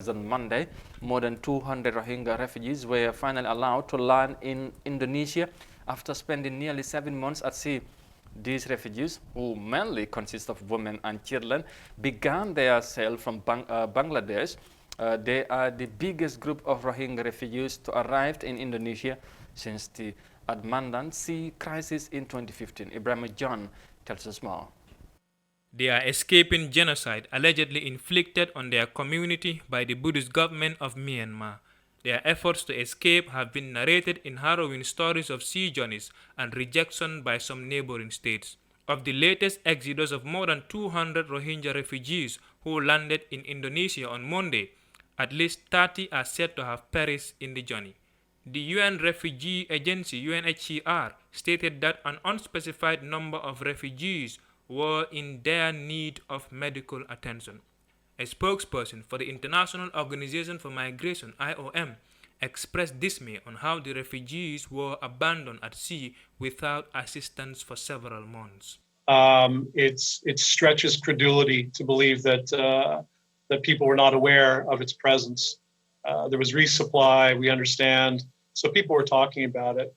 On Monday, more than 200 Rohingya refugees were finally allowed to land in Indonesia after spending nearly 7 months at sea. These refugees, who mainly consist of women and children, began their sail from Bangladesh. They are the biggest group of Rohingya refugees to arrive in Indonesia since the Admandan Sea crisis in 2015. Ibrahim John tells us more. They are escaping genocide allegedly inflicted on their community by the Buddhist government of Myanmar. Their efforts to escape have been narrated in harrowing stories of sea journeys and rejection by some neighboring states. Of the latest exodus of more than 200 Rohingya refugees who landed in Indonesia on Monday, at least 30 are said to have perished in the journey. The UN Refugee Agency UNHCR stated that an unspecified number of refugees were in dire need of medical attention. A spokesperson for the International Organization for Migration (IOM) expressed dismay on how the refugees were abandoned at sea without assistance for several months. It stretches credulity to believe that people were not aware of its presence. There was resupply, we understand, so people were talking about it.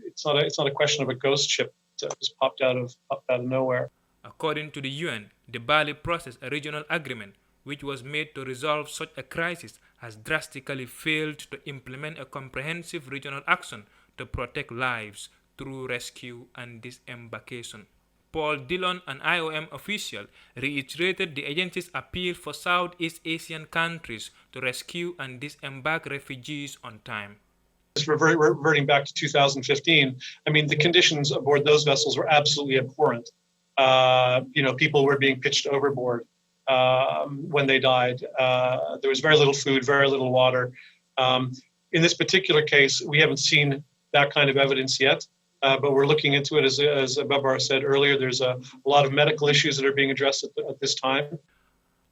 It's not a question of a ghost ship that just popped out of nowhere. According to the UN, the Bali process, a regional agreement which was made to resolve such a crisis, has drastically failed to implement a comprehensive regional action to protect lives through rescue and disembarkation. Paul Dillon, an IOM official, reiterated the agency's appeal for Southeast Asian countries to rescue and disembark refugees on time. Reverting back to 2015, I mean, the conditions aboard those vessels were absolutely abhorrent. People were being pitched overboard when they died. There was very little food, very little water. In this particular case, we haven't seen that kind of evidence yet, but we're looking into it. As Babar said earlier, there's a lot of medical issues that are being addressed at this time.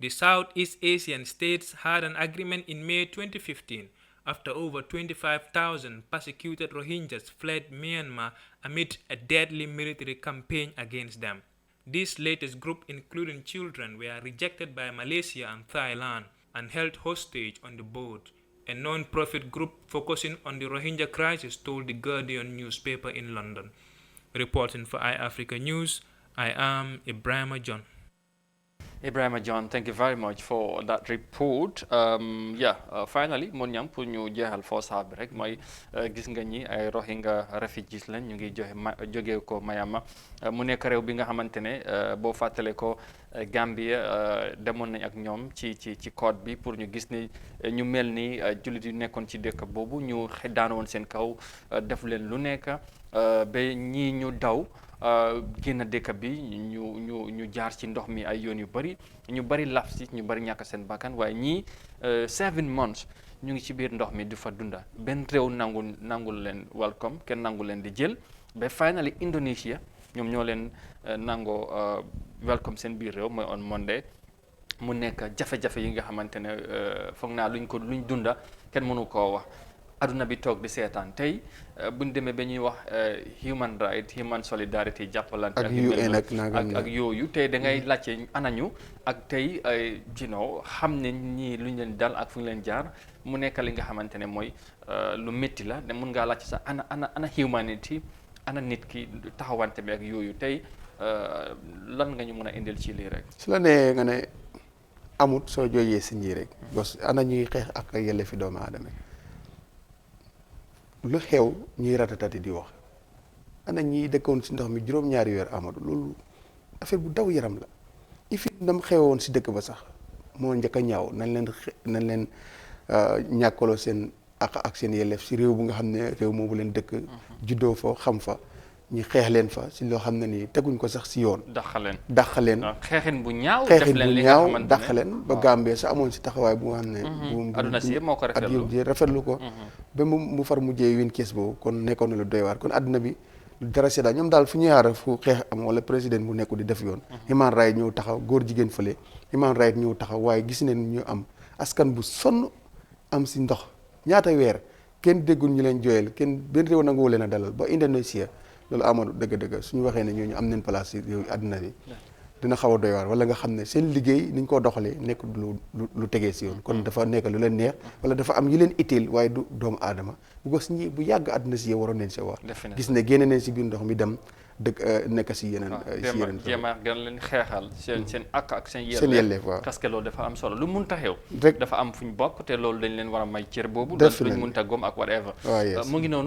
The Southeast Asian states had an agreement in May 2015 after over 25,000 persecuted Rohingyas fled Myanmar amid a deadly military campaign against them. This latest group, including children, were rejected by Malaysia and Thailand and held hostage on the boat. A non-profit group focusing on the Rohingya crisis told the Guardian newspaper in London. Reporting for Eyeafrica News, I am Ibrahim John. Ibrahim John, thank you very much for that report. Finally, mon ñam pour ñu jéxal force bi rek moy gis nga ñi ay Rohingya refugees lañ ñu ngi joggé ko Myanmar mu nekk réew bi nga xamantene bo fatalé ko Gambia demoon nañ ak ñoom ci code bi pour ñu gis ni ñu melni julit yu nekkon ci dëkk bobu ñu daan won seen kaw def leen lu nekk ba ñi ñu daw génn dëkk bi ñu jaar ci ndox mi ay yoon yu bari laf ci ñu bari ñàkk seen bakkan waaye ñii 7 months ñu ngi ci biir ndox mi du fa dunda benn réew nangul leen welcome kenn nangul leen di jël ba finally Indonesia ñoom ñoo leen nangoo welcome seen biir réew mooy on Monday mu nekk jafe-jafe yi nga xamante ne foog naa luñ dunda kenn mënu koo wax aduna bi toog di seetaan tey buñ demee ba ñuy wax human right human solidarity jàppalante ak yooyu tey da ngay laajte anañu ak tey xam ne ñii luñ leen dal ak fu ñu leen jaar mu nekk li nga xamante ne mooy lu métti la ne mun ngaa laajte sax ana humanity ana nit ki taxawante bi ak yooyu tey lan nga ñu mën a indil ci lii rek su la nee nga ne amut soo jooyee si ñii rek parce que ana ñuy xeex ak yelleefi doomu aadama lu xew ñuy ratatati di wax ana ñi dëkkoon si ndox mi juróom-ñaari weer amatu loolu affaire bu daw yaram la ifi ndam xewoon si dëkk ba sax moo njëkk a ñaaw nañ leen ñàkkaloo seen ak seen yelleef si réew bu nga xam ne réew moomu leen dëkk juddoo fa xam fa ñu xeex leen fa si loo xam ne nii teguñ ko sax si yoon dàq leen xeexin bu ñaaw dàq leen ba Gambie sax amoon si taxawaay bu nga xam ne aduna si moo ko rafetlu ko ba mu far mujjee win kees boobu kon nekkoon na lu doy waar kon àdduna bi lu dara sedda ñoom daal fu ñu yaara fu xeex am wala président bu nekku di def yoon human right ñëw taxaw góor jigéen fële human right ñëw taxaw waaye gis neen ñu am askan bu sonn am si ndox ñaata weer kenn déggul ñu leen jooyal kenn benn réew nanguwu leen a dalal ba Indonesia loolu Amadou dëgg-dëgg suñu waxee ne ñooñu am nañ place si réew àdduna bi dina xaw a doy waar wala nga xam ne seen liggéey ni ñu koo doxalee nekk lu tegee si yoon kon dafa nekk lu leen neex wala dafa am yu leen itteel waaye du doomu aadama bu yàgg àdduna si yow waroon nañ si war gis ne génne nañ si biir ndox mi dem nekk si yeneen jéem a gën leen xeexal seen ak seen yelleef waaw parce que loolu dafa am solo lu munta xew rek dafa am fu ñu bokk te loolu dañ leen war a may cër boobu def luñ munta gom ak whatever waaw mu ngi noonu